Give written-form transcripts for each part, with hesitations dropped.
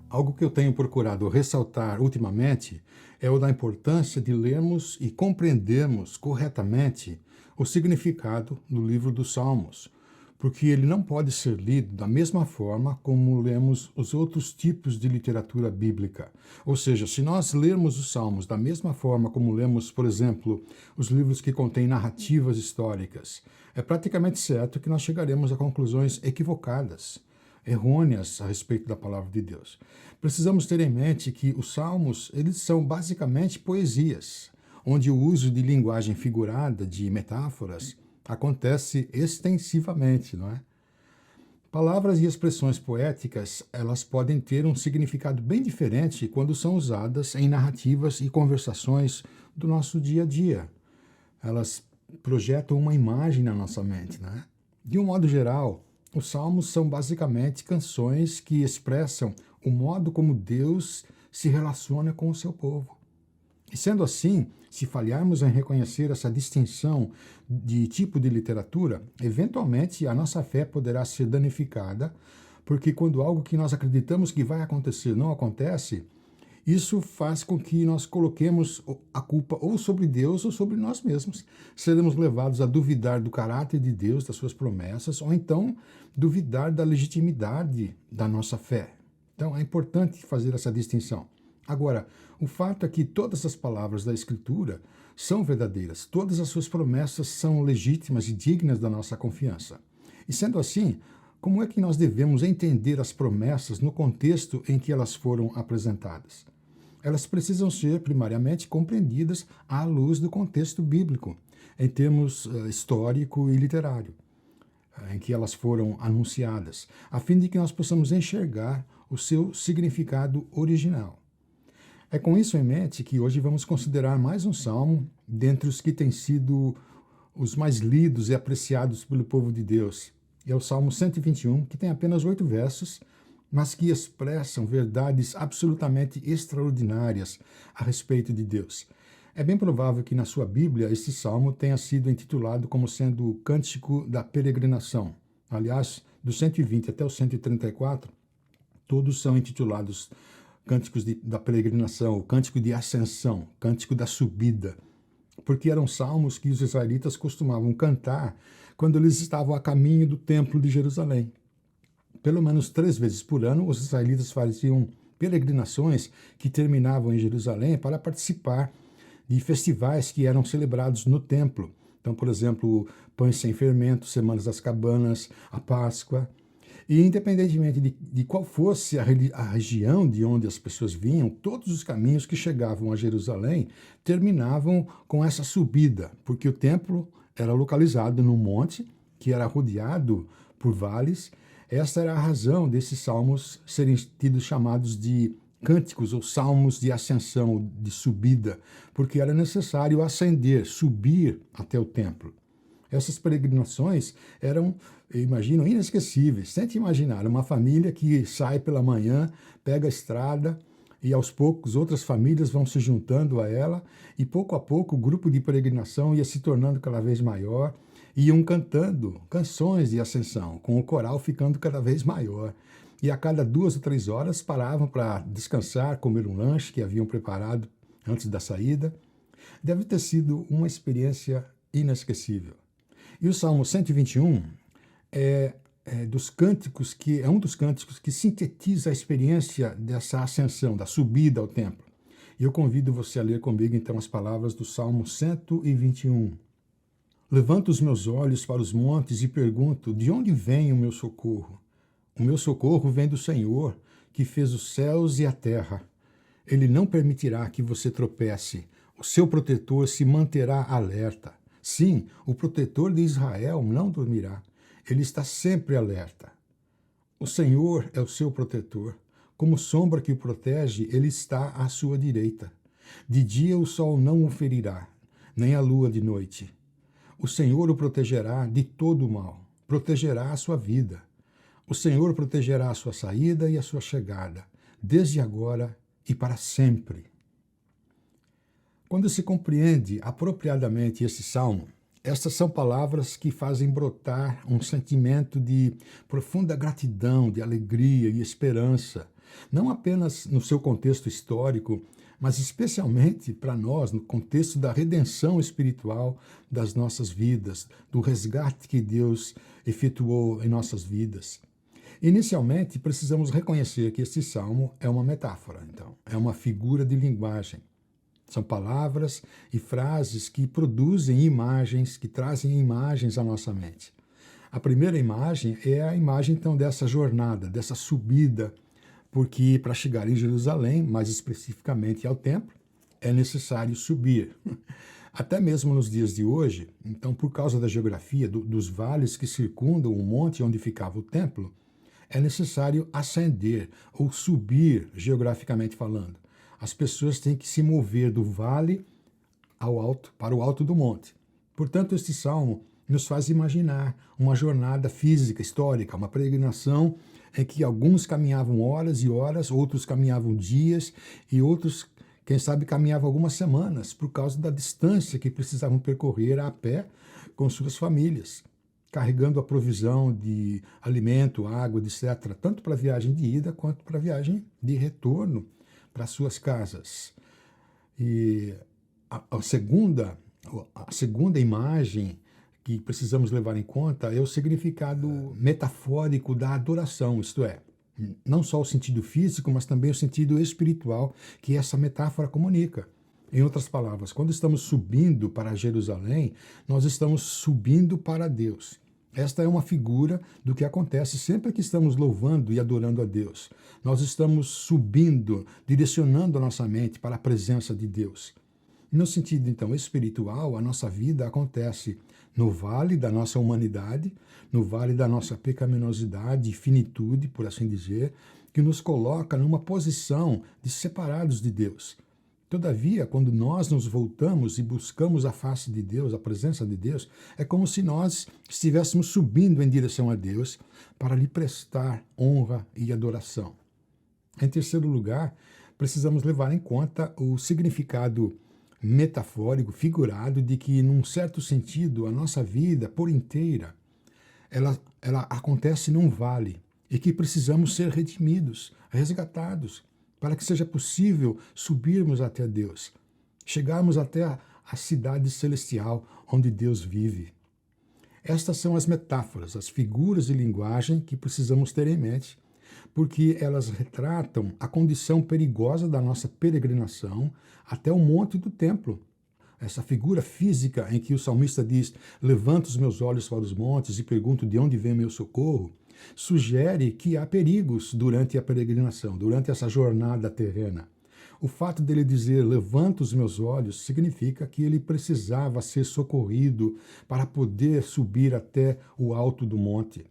Algo que eu tenho procurado ressaltar ultimamente é o da importância de lermos e compreendermos corretamente o significado do livro dos Salmos, porque ele não pode ser lido da mesma forma como lemos os outros tipos de literatura bíblica. Ou seja, se nós lermos os Salmos da mesma forma como lemos, por exemplo, os livros que contêm narrativas históricas, é praticamente certo que nós chegaremos a conclusões equivocadas, errôneas a respeito da palavra de Deus. Precisamos ter em mente que os salmos, eles são basicamente poesias, onde o uso de linguagem figurada, de metáforas, acontece extensivamente, não é? Palavras e expressões poéticas, elas podem ter um significado bem diferente quando são usadas em narrativas e conversações do nosso dia a dia. Elas projetam uma imagem na nossa mente, né? De um modo geral, os salmos são basicamente canções que expressam o modo como Deus se relaciona com o seu povo. E sendo assim, se falharmos em reconhecer essa distinção de tipo de literatura, eventualmente a nossa fé poderá ser danificada, porque quando algo que nós acreditamos que vai acontecer não acontece, isso faz com que nós coloquemos a culpa ou sobre Deus ou sobre nós mesmos. Seremos levados a duvidar do caráter de Deus, das suas promessas, ou então duvidar da legitimidade da nossa fé. Então é importante fazer essa distinção. Agora, o fato é que todas as palavras da Escritura são verdadeiras, todas as suas promessas são legítimas e dignas da nossa confiança. E sendo assim, como é que nós devemos entender as promessas no contexto em que elas foram apresentadas? Elas precisam ser primariamente compreendidas à luz do contexto bíblico, em termos histórico e literário, em que elas foram anunciadas, a fim de que nós possamos enxergar o seu significado original. É com isso em mente que hoje vamos considerar mais um salmo dentre os que têm sido os mais lidos e apreciados pelo povo de Deus. É o Salmo 121, que tem apenas 8 versos, mas que expressam verdades absolutamente extraordinárias a respeito de Deus. É bem provável que na sua Bíblia este salmo tenha sido intitulado como sendo o Cântico da Peregrinação. Aliás, do 120 até o 134, todos são intitulados Cânticos da Peregrinação, o Cântico de Ascensão, Cântico da Subida, porque eram salmos que os israelitas costumavam cantar quando eles estavam a caminho do Templo de Jerusalém. Pelo menos 3 vezes por ano, os israelitas faziam peregrinações que terminavam em Jerusalém para participar de festivais que eram celebrados no templo. Então, por exemplo, Pães Sem Fermento, Semanas das Cabanas, a Páscoa. E independentemente de qual fosse a região de onde as pessoas vinham, todos os caminhos que chegavam a Jerusalém terminavam com essa subida, porque o templo era localizado num monte que era rodeado por vales. Essa era a razão desses salmos serem tidos chamados de cânticos ou salmos de ascensão, de subida, porque era necessário ascender, subir até o templo. Essas peregrinações eram, imagino, inesquecíveis. Tente imaginar uma família que sai pela manhã, pega a estrada e aos poucos outras famílias vão se juntando a ela e pouco a pouco o grupo de peregrinação ia se tornando cada vez maior, iam cantando canções de ascensão, com o coral ficando cada vez maior. E a cada 2 ou 3 horas paravam para descansar, comer um lanche que haviam preparado antes da saída. Deve ter sido uma experiência inesquecível. E o Salmo 121 é um dos cânticos que sintetiza a experiência dessa ascensão, da subida ao templo. E eu convido você a ler comigo então as palavras do Salmo 121. Levanto os meus olhos para os montes e pergunto: de onde vem o meu socorro? O meu socorro vem do Senhor, que fez os céus e a terra. Ele não permitirá que você tropece. O seu protetor se manterá alerta. Sim, o protetor de Israel não dormirá. Ele está sempre alerta. O Senhor é o seu protetor. Como sombra que o protege, ele está à sua direita. De dia o sol não o ferirá, nem a lua de noite. O Senhor o protegerá de todo o mal, protegerá a sua vida. O Senhor protegerá a sua saída e a sua chegada, desde agora e para sempre. Quando se compreende apropriadamente esse salmo, Essas são palavras que fazem brotar um sentimento de profunda gratidão, de alegria e esperança, não apenas no seu contexto histórico, mas especialmente para nós, no contexto da redenção espiritual das nossas vidas, do resgate que Deus efetuou em nossas vidas. Inicialmente, precisamos reconhecer que este salmo é uma metáfora, então, é uma figura de linguagem. São palavras e frases que produzem imagens, que trazem imagens à nossa mente. A primeira imagem é a imagem, então, dessa jornada, dessa subida, porque para chegar em Jerusalém, mais especificamente ao templo, é necessário subir. Até mesmo nos dias de hoje, então, por causa da geografia, dos vales que circundam o monte onde ficava o templo, é necessário ascender ou subir, geograficamente falando. As pessoas têm que se mover do vale ao alto, para o alto do monte. Portanto, este salmo nos faz imaginar uma jornada física, histórica, uma peregrinação em que alguns caminhavam horas e horas, outros caminhavam dias e outros, quem sabe, caminhavam algumas semanas por causa da distância que precisavam percorrer a pé com suas famílias, carregando a provisão de alimento, água, etc., tanto para a viagem de ida quanto para a viagem de retorno para suas casas. E a segunda imagem que precisamos levar em conta é o significado metafórico da adoração, isto é, não só o sentido físico, mas também o sentido espiritual que essa metáfora comunica. Em outras palavras, quando estamos subindo para Jerusalém, nós estamos subindo para Deus. Esta é uma figura do que acontece sempre que estamos louvando e adorando a Deus. Nós estamos subindo, direcionando a nossa mente para a presença de Deus. No sentido, então, espiritual, a nossa vida acontece no vale da nossa humanidade, no vale da nossa pecaminosidade e finitude, por assim dizer, que nos coloca numa posição de separados de Deus. Todavia, quando nós nos voltamos e buscamos a face de Deus, a presença de Deus, é como se nós estivéssemos subindo em direção a Deus para lhe prestar honra e adoração. Em terceiro lugar, precisamos levar em conta o significado metafórico, figurado, de que, num certo sentido, a nossa vida por inteira, ela acontece num vale e que precisamos ser redimidos, resgatados, para que seja possível subirmos até Deus, chegarmos até a cidade celestial onde Deus vive. Estas são as metáforas, as figuras de linguagem que precisamos ter em mente, porque elas retratam a condição perigosa da nossa peregrinação até o monte do templo. Essa figura física em que o salmista diz: levanto os meus olhos para os montes e pergunto de onde vem meu socorro, sugere que há perigos durante a peregrinação, durante essa jornada terrena. O fato dele dizer levanto os meus olhos significa que ele precisava ser socorrido para poder subir até o alto do monte.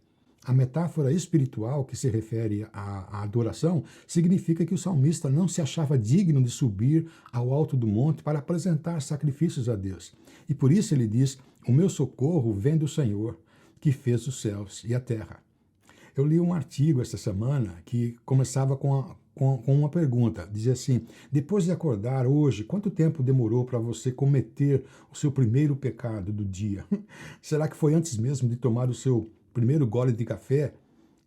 A metáfora espiritual que se refere à adoração significa que o salmista não se achava digno de subir ao alto do monte para apresentar sacrifícios a Deus. E por isso ele diz: o meu socorro vem do Senhor, que fez os céus e a terra. Eu li um artigo esta semana que começava com uma pergunta. Dizia assim: depois de acordar hoje, quanto tempo demorou para você cometer o seu primeiro pecado do dia? Será que foi antes mesmo de tomar o seu primeiro gole de café?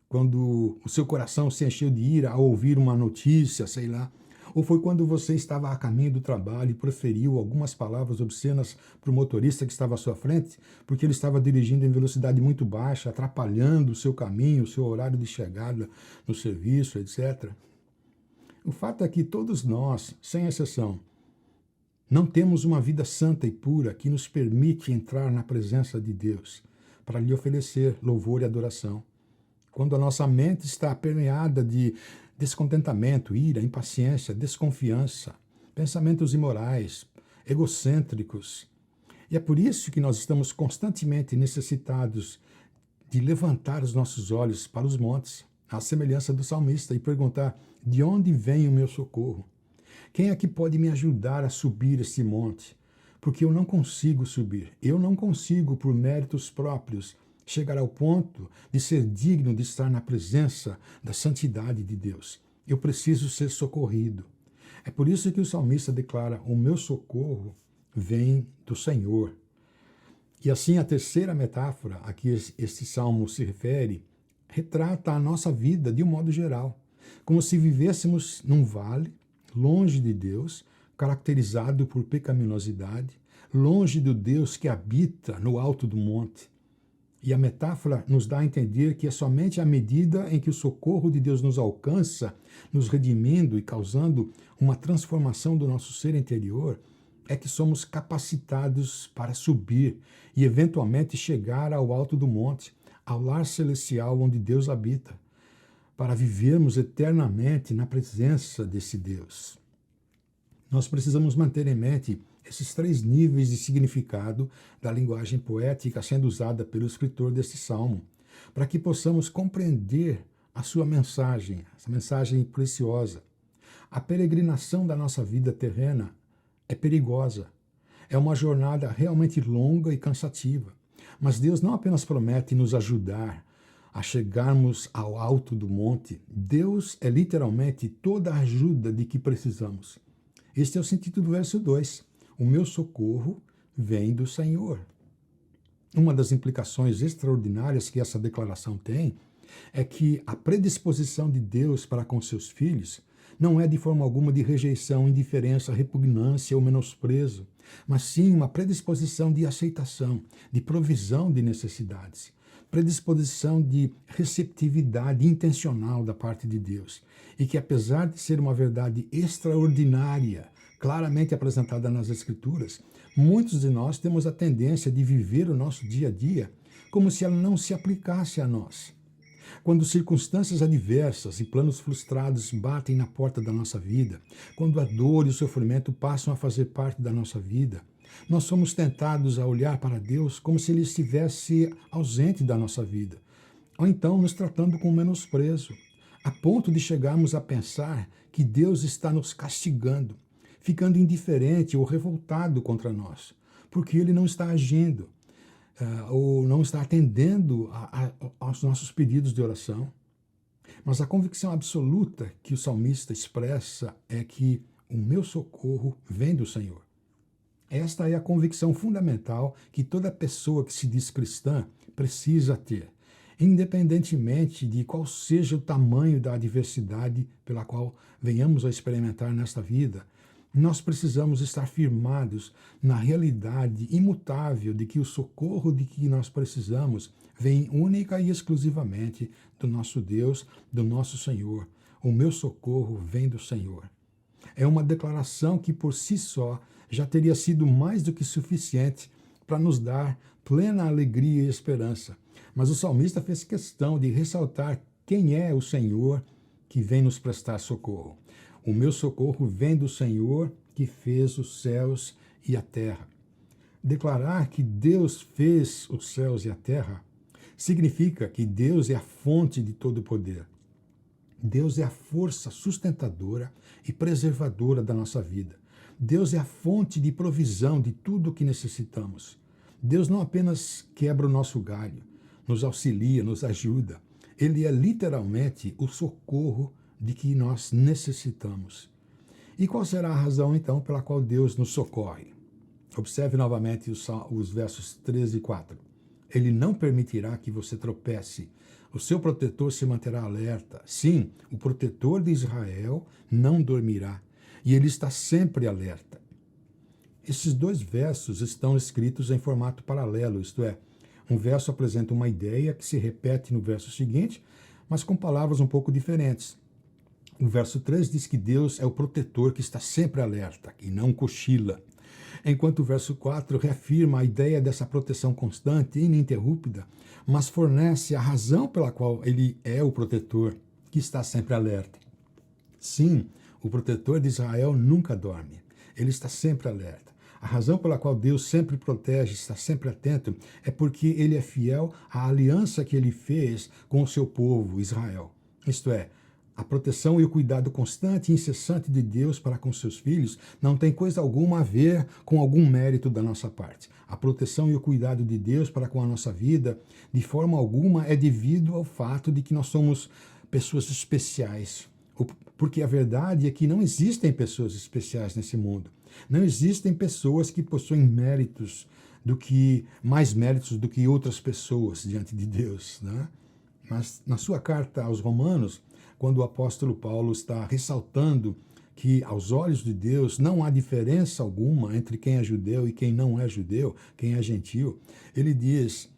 Quando o seu coração se encheu de ira ao ouvir uma notícia, sei lá? Ou foi quando você estava a caminho do trabalho e proferiu algumas palavras obscenas para o motorista que estava à sua frente, porque ele estava dirigindo em velocidade muito baixa, atrapalhando o seu caminho, o seu horário de chegada no serviço, etc. O fato é que todos nós, sem exceção, não temos uma vida santa e pura que nos permite entrar na presença de Deus para lhe oferecer louvor e adoração. Quando a nossa mente está permeada de descontentamento, ira, impaciência, desconfiança, pensamentos imorais, egocêntricos. E é por isso que nós estamos constantemente necessitados de levantar os nossos olhos para os montes, à semelhança do salmista, e perguntar: de onde vem o meu socorro? Quem é que pode me ajudar a subir este monte? Porque eu não consigo subir, eu não consigo, por méritos próprios, chegar ao ponto de ser digno de estar na presença da santidade de Deus. Eu preciso ser socorrido. É por isso que o salmista declara: o meu socorro vem do Senhor. E assim a terceira metáfora a que este salmo se refere retrata a nossa vida de um modo geral, como se vivêssemos num vale, longe de Deus, caracterizado por pecaminosidade, longe do Deus que habita no alto do monte. E a metáfora nos dá a entender que é somente à medida em que o socorro de Deus nos alcança, nos redimindo e causando uma transformação do nosso ser interior, é que somos capacitados para subir e eventualmente chegar ao alto do monte, ao lar celestial onde Deus habita, para vivermos eternamente na presença desse Deus. Nós precisamos manter em mente esses três níveis de significado da linguagem poética sendo usada pelo escritor deste salmo, para que possamos compreender a sua mensagem, essa mensagem preciosa. A peregrinação da nossa vida terrena é perigosa. É uma jornada realmente longa e cansativa. Mas Deus não apenas promete nos ajudar a chegarmos ao alto do monte, Deus é literalmente toda a ajuda de que precisamos. Este é o sentido do verso 2. O meu socorro vem do Senhor. Uma das implicações extraordinárias que essa declaração tem é que a predisposição de Deus para com seus filhos não é de forma alguma de rejeição, indiferença, repugnância ou menosprezo, mas sim uma predisposição de aceitação, de provisão de necessidades, predisposição de receptividade intencional da parte de Deus. E que apesar de ser uma verdade extraordinária, claramente apresentada nas Escrituras, muitos de nós temos a tendência de viver o nosso dia a dia como se ela não se aplicasse a nós. Quando circunstâncias adversas e planos frustrados batem na porta da nossa vida, quando a dor e o sofrimento passam a fazer parte da nossa vida, nós somos tentados a olhar para Deus como se Ele estivesse ausente da nossa vida, ou então nos tratando com menosprezo, a ponto de chegarmos a pensar que Deus está nos castigando, ficando indiferente ou revoltado contra nós, porque Ele não está agindo, ou não está atendendo aos nossos pedidos de oração. Mas a convicção absoluta que o salmista expressa é que o meu socorro vem do Senhor. Esta é a convicção fundamental que toda pessoa que se diz cristã precisa ter, independentemente de qual seja o tamanho da adversidade pela qual venhamos a experimentar nesta vida. Nós precisamos estar firmados na realidade imutável de que o socorro de que nós precisamos vem única e exclusivamente do nosso Deus, do nosso Senhor. O meu socorro vem do Senhor. É uma declaração que por si só já teria sido mais do que suficiente para nos dar plena alegria e esperança. Mas o salmista fez questão de ressaltar quem é o Senhor que vem nos prestar socorro. O meu socorro vem do Senhor que fez os céus e a terra. Declarar que Deus fez os céus e a terra significa que Deus é a fonte de todo poder. Deus é a força sustentadora e preservadora da nossa vida. Deus é a fonte de provisão de tudo o que necessitamos. Deus não apenas quebra o nosso galho, nos auxilia, nos ajuda. Ele é literalmente o socorro de que nós necessitamos. E qual será a razão, então, pela qual Deus nos socorre? Observe novamente os versos 13 e 4. Ele não permitirá que você tropece. O seu protetor se manterá alerta. Sim, o protetor de Israel não dormirá. E ele está sempre alerta. Esses dois versos estão escritos em formato paralelo, isto é, um verso apresenta uma ideia que se repete no verso seguinte, mas com palavras um pouco diferentes. O verso 3 diz que Deus é o protetor que está sempre alerta e não cochila. Enquanto o verso 4 reafirma a ideia dessa proteção constante e ininterrupta, mas fornece a razão pela qual ele é o protetor que está sempre alerta. Sim, o protetor de Israel nunca dorme. Ele está sempre alerta. A razão pela qual Deus sempre protege, está sempre atento, é porque ele é fiel à aliança que ele fez com o seu povo, Israel. Isto é, a proteção e o cuidado constante e incessante de Deus para com seus filhos não tem coisa alguma a ver com algum mérito da nossa parte. A proteção e o cuidado de Deus para com a nossa vida, de forma alguma, é devido ao fato de que nós somos pessoas especiais. Porque a verdade é que não existem pessoas especiais nesse mundo. Não existem pessoas que possuem méritos do que mais méritos do que outras pessoas diante de Deus, né? Mas na sua carta aos Romanos, quando o apóstolo Paulo está ressaltando que aos olhos de Deus não há diferença alguma entre quem é judeu e quem não é judeu, quem é gentil, ele diz: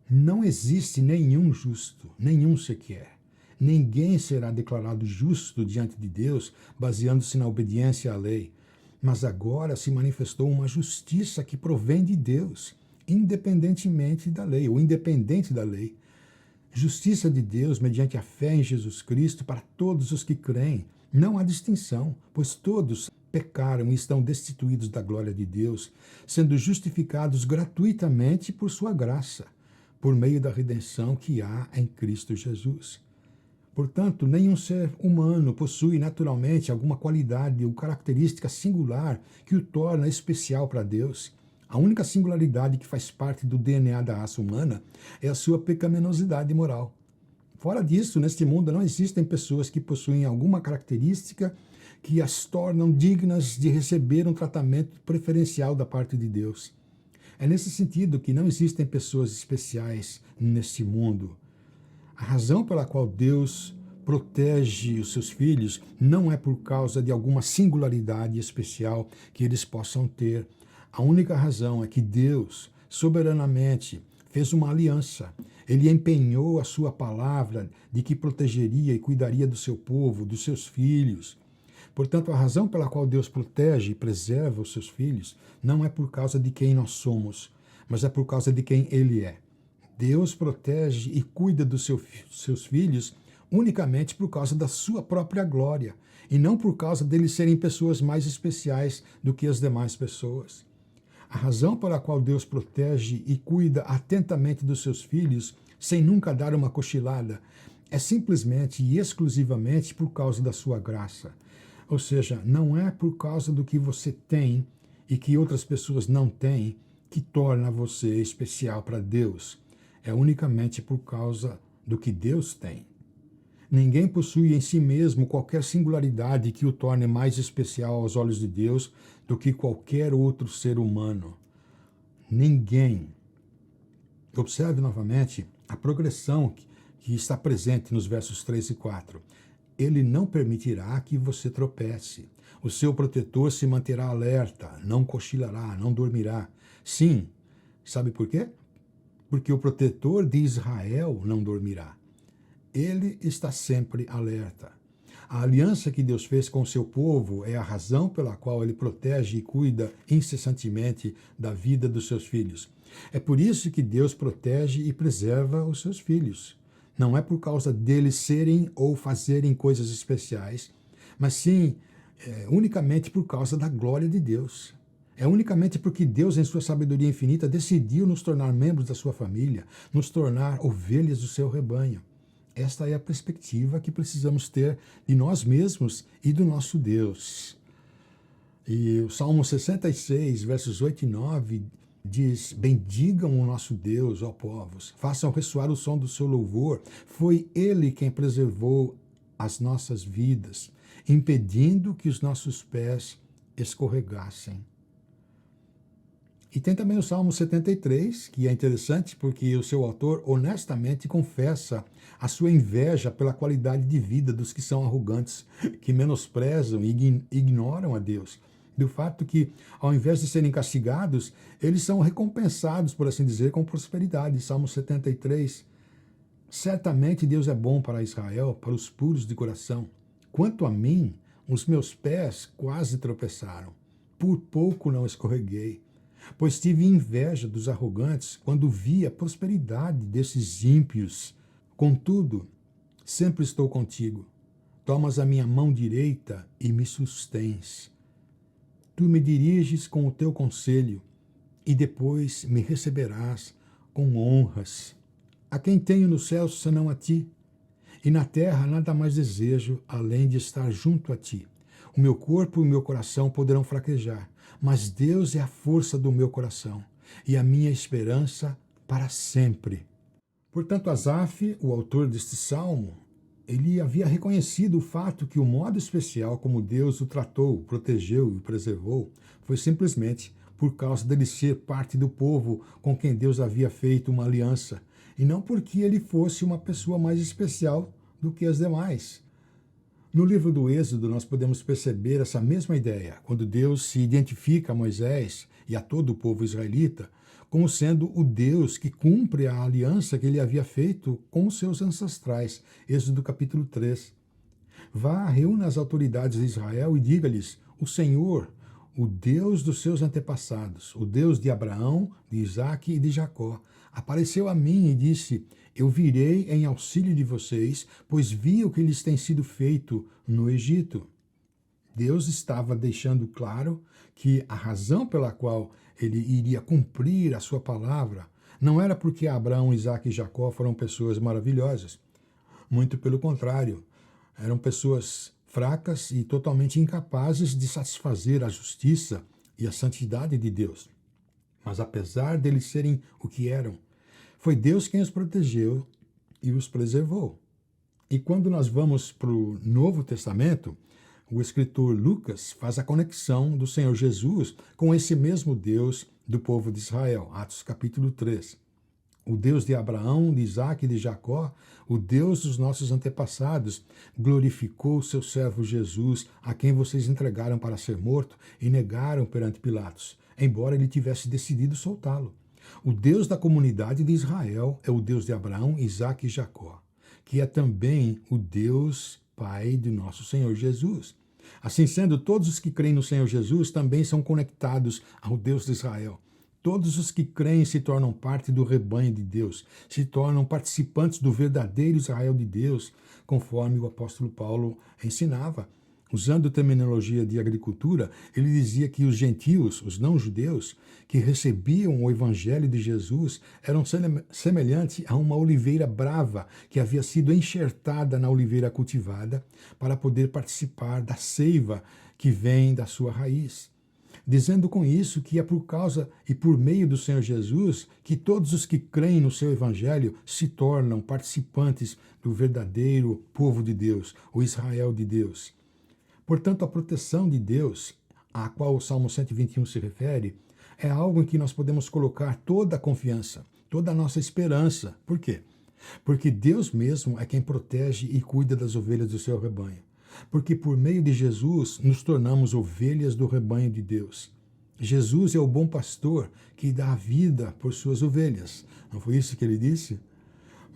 não existe nenhum justo, nenhum sequer. Ninguém será declarado justo diante de Deus baseando-se na obediência à lei. Mas agora se manifestou uma justiça que provém de Deus, independentemente da lei, ou independente da lei. Justiça de Deus mediante a fé em Jesus Cristo para todos os que creem. Não há distinção, pois todos pecaram e estão destituídos da glória de Deus, sendo justificados gratuitamente por sua graça, por meio da redenção que há em Cristo Jesus. Portanto, nenhum ser humano possui naturalmente alguma qualidade ou característica singular que o torna especial para Deus. A única singularidade que faz parte do DNA da raça humana é a sua pecaminosidade moral. Fora disso, neste mundo não existem pessoas que possuem alguma característica que as tornam dignas de receber um tratamento preferencial da parte de Deus. É nesse sentido que não existem pessoas especiais neste mundo. A razão pela qual Deus protege os seus filhos não é por causa de alguma singularidade especial que eles possam ter. A única razão é que Deus, soberanamente, fez uma aliança. Ele empenhou a sua palavra de que protegeria e cuidaria do seu povo, dos seus filhos. Portanto, a razão pela qual Deus protege e preserva os seus filhos não é por causa de quem nós somos, mas é por causa de quem Ele é. Deus protege e cuida dos seus filhos unicamente por causa da sua própria glória, e não por causa deles serem pessoas mais especiais do que as demais pessoas. A razão pela qual Deus protege e cuida atentamente dos seus filhos, sem nunca dar uma cochilada, é simplesmente e exclusivamente por causa da sua graça. Ou seja, não é por causa do que você tem e que outras pessoas não têm que torna você especial para Deus. É unicamente por causa do que Deus tem. Ninguém possui em si mesmo qualquer singularidade que o torne mais especial aos olhos de Deus do que qualquer outro ser humano. Ninguém. Observe novamente a progressão que está presente nos versos 3 e 4. Ele não permitirá que você tropece. O seu protetor se manterá alerta, não cochilará, não dormirá. Sim, sabe por quê? Porque o protetor de Israel não dormirá. Ele está sempre alerta. A aliança que Deus fez com o seu povo é a razão pela qual ele protege e cuida incessantemente da vida dos seus filhos. É por isso que Deus protege e preserva os seus filhos. Não é por causa deles serem ou fazerem coisas especiais, mas sim unicamente por causa da glória de Deus. É unicamente porque Deus, em sua sabedoria infinita, decidiu nos tornar membros da sua família, nos tornar ovelhas do seu rebanho. Esta é a perspectiva que precisamos ter de nós mesmos e do nosso Deus. E o Salmo 66, versos 8 e 9, diz: bendigam o nosso Deus, ó povos, façam ressoar o som do seu louvor. Foi Ele quem preservou as nossas vidas, impedindo que os nossos pés escorregassem. E tem também o Salmo 73, que é interessante porque o seu autor honestamente confessa a sua inveja pela qualidade de vida dos que são arrogantes, que menosprezam e ignoram a Deus. Do fato que, ao invés de serem castigados, eles são recompensados, por assim dizer, com prosperidade. Salmo 73. Certamente Deus é bom para Israel, para os puros de coração. Quanto a mim, os meus pés quase tropeçaram. Por pouco não escorreguei. Pois tive inveja dos arrogantes quando vi a prosperidade desses ímpios. Contudo, sempre estou contigo. Tomas a minha mão direita e me sustens. Tu me diriges com o teu conselho e depois me receberás com honras. A quem tenho no céu senão a ti, e na terra nada mais desejo além de estar junto a ti. O meu corpo e o meu coração poderão fraquejar, mas Deus é a força do meu coração e a minha esperança para sempre. Portanto, Asaf, o autor deste salmo, ele havia reconhecido o fato que o modo especial como Deus o tratou, protegeu e preservou foi simplesmente por causa dele ser parte do povo com quem Deus havia feito uma aliança, e não porque ele fosse uma pessoa mais especial do que as demais. No livro do Êxodo, nós podemos perceber essa mesma ideia, quando Deus se identifica a Moisés e a todo o povo israelita como sendo o Deus que cumpre a aliança que ele havia feito com os seus ancestrais. Êxodo capítulo 3. Vá, reúna as autoridades de Israel e diga-lhes: o Senhor, o Deus dos seus antepassados, o Deus de Abraão, de Isaque e de Jacó, apareceu a mim e disse: eu virei em auxílio de vocês, pois vi o que lhes tem sido feito no Egito. Deus estava deixando claro que a razão pela qual ele iria cumprir a sua palavra não era porque Abraão, Isaque e Jacó foram pessoas maravilhosas. Muito pelo contrário, eram pessoas fracas e totalmente incapazes de satisfazer a justiça e a santidade de Deus. Mas apesar deles serem o que eram, foi Deus quem os protegeu e os preservou. E quando nós vamos para o Novo Testamento, o escritor Lucas faz a conexão do Senhor Jesus com esse mesmo Deus do povo de Israel, Atos capítulo 3. O Deus de Abraão, de Isaque e de Jacó, o Deus dos nossos antepassados, glorificou o seu servo Jesus, a quem vocês entregaram para ser morto e negaram perante Pilatos, embora ele tivesse decidido soltá-lo. O Deus da comunidade de Israel é o Deus de Abraão, Isaque e Jacó, que é também o Deus Pai de nosso Senhor Jesus. Assim sendo, todos os que creem no Senhor Jesus também são conectados ao Deus de Israel. Todos os que creem se tornam parte do rebanho de Deus, se tornam participantes do verdadeiro Israel de Deus, conforme o apóstolo Paulo ensinava. Usando terminologia de agricultura, ele dizia que os gentios, os não-judeus, que recebiam o evangelho de Jesus, eram semelhantes a uma oliveira brava que havia sido enxertada na oliveira cultivada para poder participar da seiva que vem da sua raiz. Dizendo com isso que é por causa e por meio do Senhor Jesus que todos os que creem no seu evangelho se tornam participantes do verdadeiro povo de Deus, o Israel de Deus. Portanto, a proteção de Deus, a qual o Salmo 121 se refere, é algo em que nós podemos colocar toda a confiança, toda a nossa esperança. Por quê? Porque Deus mesmo é quem protege e cuida das ovelhas do seu rebanho. Porque por meio de Jesus nos tornamos ovelhas do rebanho de Deus. Jesus é o bom pastor que dá a vida por suas ovelhas. Não foi isso que ele disse?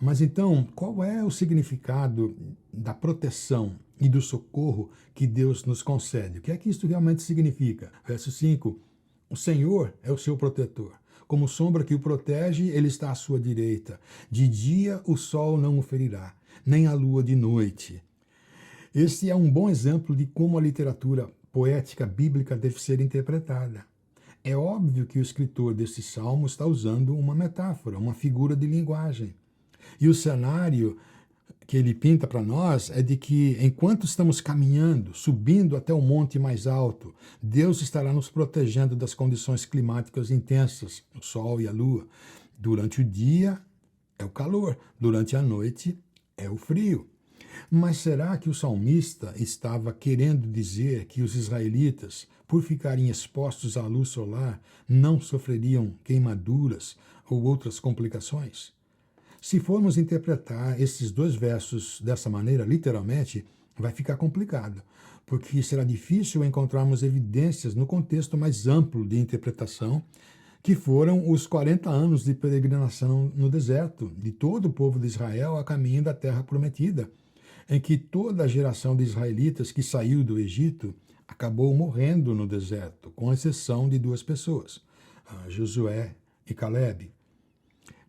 Mas então, qual é o significado da proteção e do socorro que Deus nos concede? O que é que isso realmente significa? Verso 5, o Senhor é o seu protetor. Como sombra que o protege, ele está à sua direita. De dia o sol não o ferirá, nem a lua de noite. Este é um bom exemplo de como a literatura poética bíblica deve ser interpretada. É óbvio que o escritor desse salmo está usando uma metáfora, uma figura de linguagem. E o cenário que ele pinta para nós é de que, enquanto estamos caminhando, subindo até o monte mais alto, Deus estará nos protegendo das condições climáticas intensas, o sol e a lua. Durante o dia é o calor, durante a noite é o frio. Mas será que o salmista estava querendo dizer que os israelitas, por ficarem expostos à luz solar, não sofreriam queimaduras ou outras complicações? Se formos interpretar esses dois versos dessa maneira, literalmente, vai ficar complicado, porque será difícil encontrarmos evidências no contexto mais amplo de interpretação, que foram os 40 anos de peregrinação no deserto, de todo o povo de Israel a caminho da terra prometida, em que toda a geração de israelitas que saiu do Egito acabou morrendo no deserto, com exceção de duas pessoas, Josué e Calebe.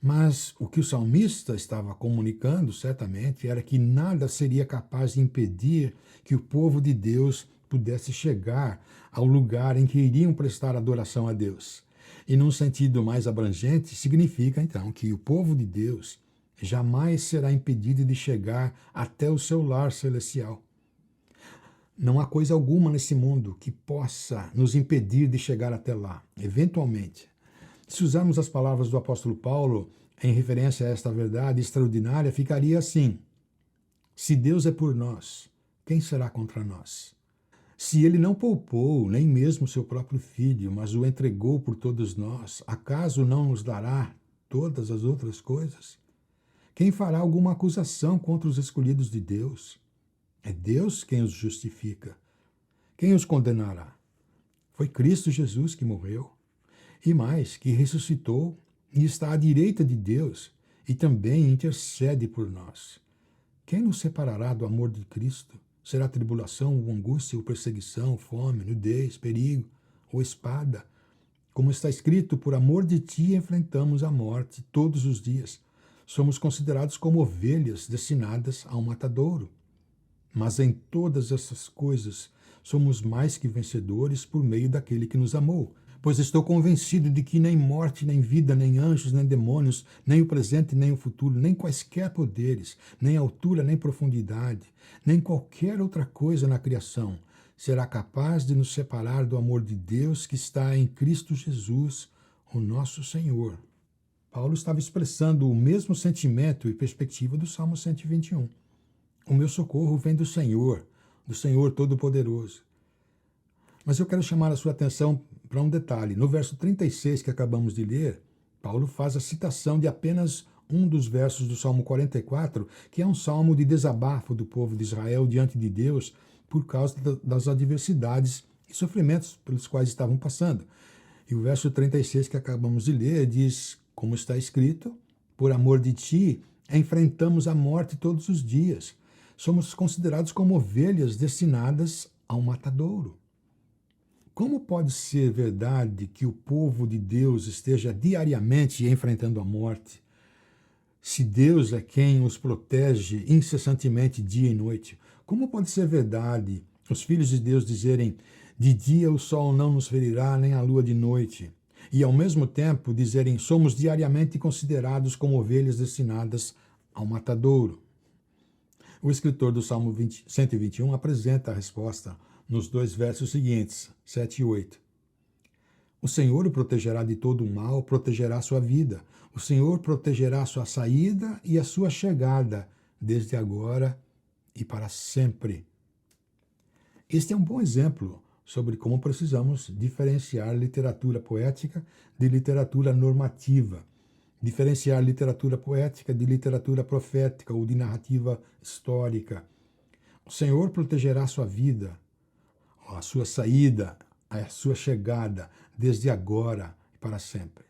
Mas o que o salmista estava comunicando, certamente, era que nada seria capaz de impedir que o povo de Deus pudesse chegar ao lugar em que iriam prestar adoração a Deus. E num sentido mais abrangente, significa, então, que o povo de Deus jamais será impedido de chegar até o seu lar celestial. Não há coisa alguma nesse mundo que possa nos impedir de chegar até lá, eventualmente. Se usarmos as palavras do apóstolo Paulo em referência a esta verdade extraordinária, ficaria assim: se Deus é por nós, quem será contra nós? Se ele não poupou nem mesmo seu próprio filho, mas o entregou por todos nós, acaso não nos dará todas as outras coisas? Quem fará alguma acusação contra os escolhidos de Deus? É Deus quem os justifica. Quem os condenará? Foi Cristo Jesus que morreu, e mais, que ressuscitou e está à direita de Deus e também intercede por nós. Quem nos separará do amor de Cristo? Será tribulação, ou angústia, ou perseguição, fome, nudez, perigo, ou espada? Como está escrito, por amor de ti enfrentamos a morte todos os dias. Somos considerados como ovelhas destinadas ao matadouro. Mas em todas essas coisas somos mais que vencedores por meio daquele que nos amou. Pois estou convencido de que nem morte, nem vida, nem anjos, nem demônios, nem o presente, nem o futuro, nem quaisquer poderes, nem altura, nem profundidade, nem qualquer outra coisa na criação será capaz de nos separar do amor de Deus que está em Cristo Jesus, o nosso Senhor. Paulo estava expressando o mesmo sentimento e perspectiva do Salmo 121. O meu socorro vem do Senhor Todo-Poderoso. Mas eu quero chamar a sua atenção para um detalhe. No verso 36 que acabamos de ler, Paulo faz a citação de apenas um dos versos do Salmo 44, que é um salmo de desabafo do povo de Israel diante de Deus por causa das adversidades e sofrimentos pelos quais estavam passando. E o verso 36 que acabamos de ler diz, como está escrito, por amor de ti, enfrentamos a morte todos os dias. Somos considerados como ovelhas destinadas ao matadouro. Como pode ser verdade que o povo de Deus esteja diariamente enfrentando a morte, se Deus é quem os protege incessantemente dia e noite? Como pode ser verdade os filhos de Deus dizerem, de dia o sol não nos ferirá, nem a lua de noite, e ao mesmo tempo dizerem, somos diariamente considerados como ovelhas destinadas ao matadouro? O escritor do Salmo 121 apresenta a resposta nos dois versos seguintes, 7 e 8. O Senhor o protegerá de todo o mal, protegerá sua vida. O Senhor protegerá a sua saída e a sua chegada, desde agora e para sempre. Este é um bom exemplo sobre como precisamos diferenciar literatura poética de literatura normativa, diferenciar literatura poética de literatura profética ou de narrativa histórica. O Senhor protegerá a sua vida, a sua saída, a sua chegada, desde agora e para sempre.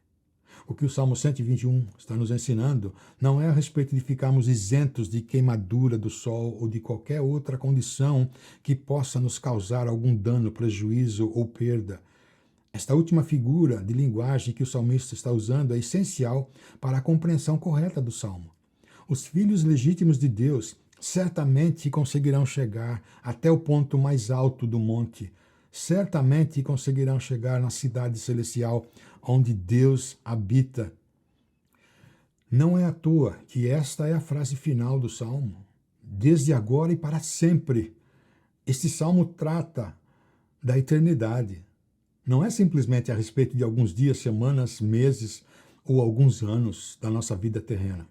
O que o Salmo 121 está nos ensinando não é a respeito de ficarmos isentos de queimadura do sol ou de qualquer outra condição que possa nos causar algum dano, prejuízo ou perda. Esta última figura de linguagem que o salmista está usando é essencial para a compreensão correta do Salmo. Os filhos legítimos de Deus certamente conseguirão chegar até o ponto mais alto do monte, certamente conseguirão chegar na cidade celestial onde Deus habita. Não é à toa que esta é a frase final do Salmo, desde agora e para sempre. Este Salmo trata da eternidade. Não é simplesmente a respeito de alguns dias, semanas, meses ou alguns anos da nossa vida terrena.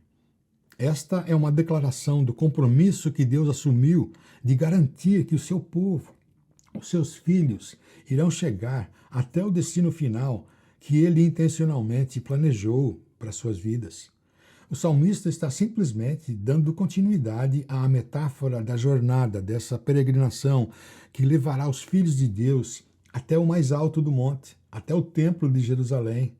Esta é uma declaração do compromisso que Deus assumiu de garantir que o seu povo, os seus filhos, irão chegar até o destino final que ele intencionalmente planejou para suas vidas. O salmista está simplesmente dando continuidade à metáfora da jornada, dessa peregrinação que levará os filhos de Deus até o mais alto do monte, até o templo de Jerusalém.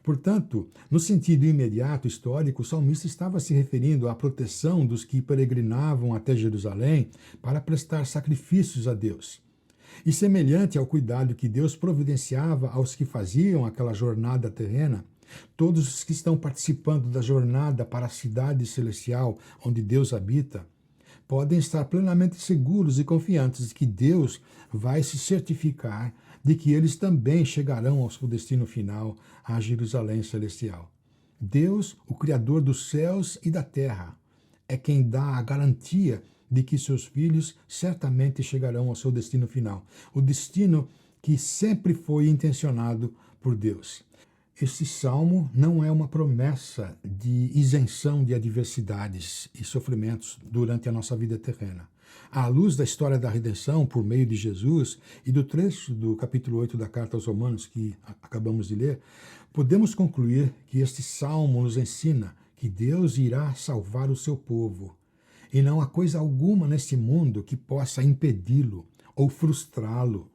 Portanto, no sentido imediato histórico, o salmista estava se referindo à proteção dos que peregrinavam até Jerusalém para prestar sacrifícios a Deus. E semelhante ao cuidado que Deus providenciava aos que faziam aquela jornada terrena, todos os que estão participando da jornada para a cidade celestial onde Deus habita, podem estar plenamente seguros e confiantes de que Deus vai se certificar de que eles também chegarão ao seu destino final, a Jerusalém celestial. Deus, o Criador dos céus e da terra, é quem dá a garantia de que seus filhos certamente chegarão ao seu destino final, o destino que sempre foi intencionado por Deus. Este salmo não é uma promessa de isenção de adversidades e sofrimentos durante a nossa vida terrena, À luz da história da redenção por meio de Jesus e do trecho do capítulo 8 da Carta aos Romanos que acabamos de ler, podemos concluir que este salmo nos ensina que Deus irá salvar o seu povo e não há coisa alguma neste mundo que possa impedi-lo ou frustrá-lo.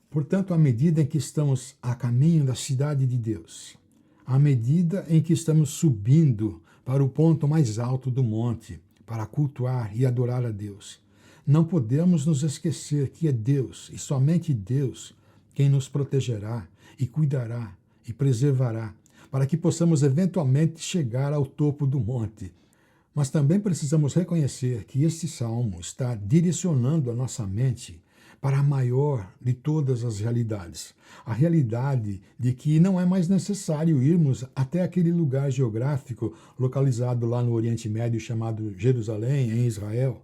Portanto, à medida em que estamos a caminho da cidade de Deus, à medida em que estamos subindo para o ponto mais alto do monte, para cultuar e adorar a Deus, não podemos nos esquecer que é Deus, e somente Deus, quem nos protegerá e cuidará e preservará, para que possamos eventualmente chegar ao topo do monte. Mas também precisamos reconhecer que este salmo está direcionando a nossa mente para a maior de todas as realidades, a realidade de que não é mais necessário irmos até aquele lugar geográfico localizado lá no Oriente Médio chamado Jerusalém, em Israel.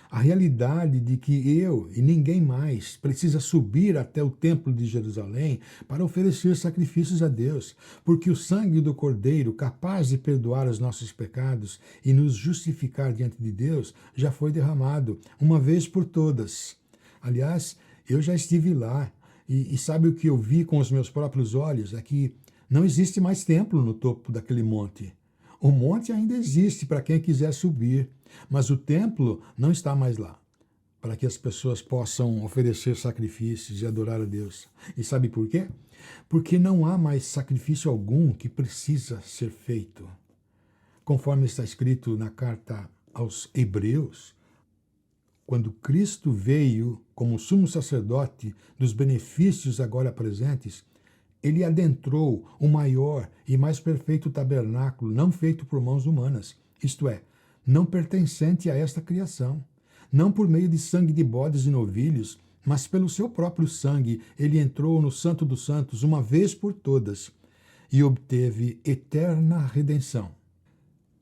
A realidade de que eu e ninguém mais precisa subir até o templo de Jerusalém para oferecer sacrifícios a Deus, porque o sangue do Cordeiro, capaz de perdoar os nossos pecados e nos justificar diante de Deus, já foi derramado, uma vez por todas. Aliás, eu já estive lá e sabe o que eu vi com os meus próprios olhos? É que não existe mais templo no topo daquele monte. O monte ainda existe para quem quiser subir, mas o templo não está mais lá, para que as pessoas possam oferecer sacrifícios e adorar a Deus. E sabe por quê? Porque não há mais sacrifício algum que precisa ser feito. Conforme está escrito na carta aos Hebreus, quando Cristo veio como sumo sacerdote dos benefícios agora presentes, ele adentrou o maior e mais perfeito tabernáculo não feito por mãos humanas, isto é, não pertencente a esta criação. Não por meio de sangue de bodes e novilhos, mas pelo seu próprio sangue ele entrou no Santo dos Santos uma vez por todas e obteve eterna redenção.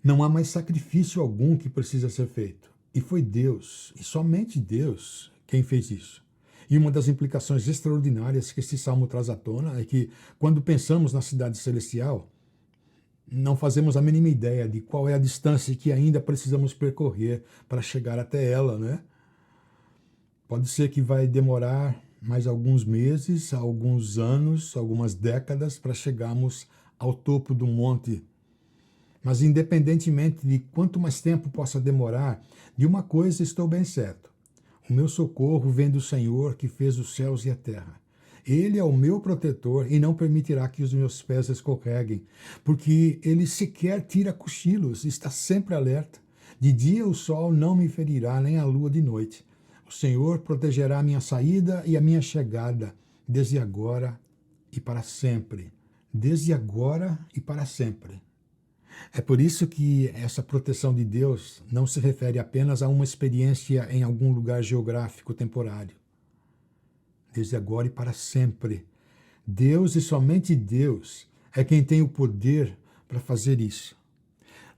Não há mais sacrifício algum que precisa ser feito. E foi Deus, e somente Deus, quem fez isso. E uma das implicações extraordinárias que este salmo traz à tona é que, quando pensamos na cidade celestial, não fazemos a mínima ideia de qual é a distância que ainda precisamos percorrer para chegar até ela, né? Pode ser que vai demorar mais alguns meses, alguns anos, algumas décadas para chegarmos ao topo do monte. Mas independentemente de quanto mais tempo possa demorar, de uma coisa estou bem certo. O meu socorro vem do Senhor que fez os céus e a terra. Ele é o meu protetor e não permitirá que os meus pés escorreguem, porque ele sequer tira cochilos, está sempre alerta. De dia o sol não me ferirá, nem a lua de noite. O Senhor protegerá a minha saída e a minha chegada, desde agora e para sempre. Desde agora e para sempre. É por isso que essa proteção de Deus não se refere apenas a uma experiência em algum lugar geográfico temporário. Desde agora e para sempre. Deus e somente Deus é quem tem o poder para fazer isso.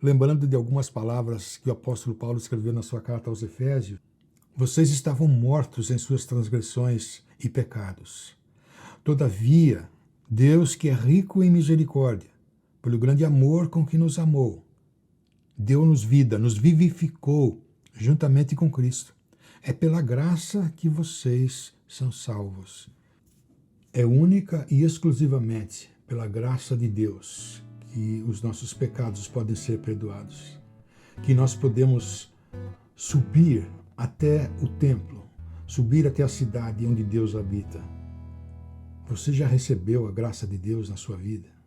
Lembrando de algumas palavras que o apóstolo Paulo escreveu na sua carta aos Efésios, vocês estavam mortos em suas transgressões e pecados. Todavia, Deus, que é rico em misericórdia, pelo grande amor com que nos amou, deu-nos vida, nos vivificou juntamente com Cristo. É pela graça que vocês são salvos. É única e exclusivamente pela graça de Deus que os nossos pecados podem ser perdoados, que nós podemos subir até o templo, subir até a cidade onde Deus habita. Você já recebeu a graça de Deus na sua vida?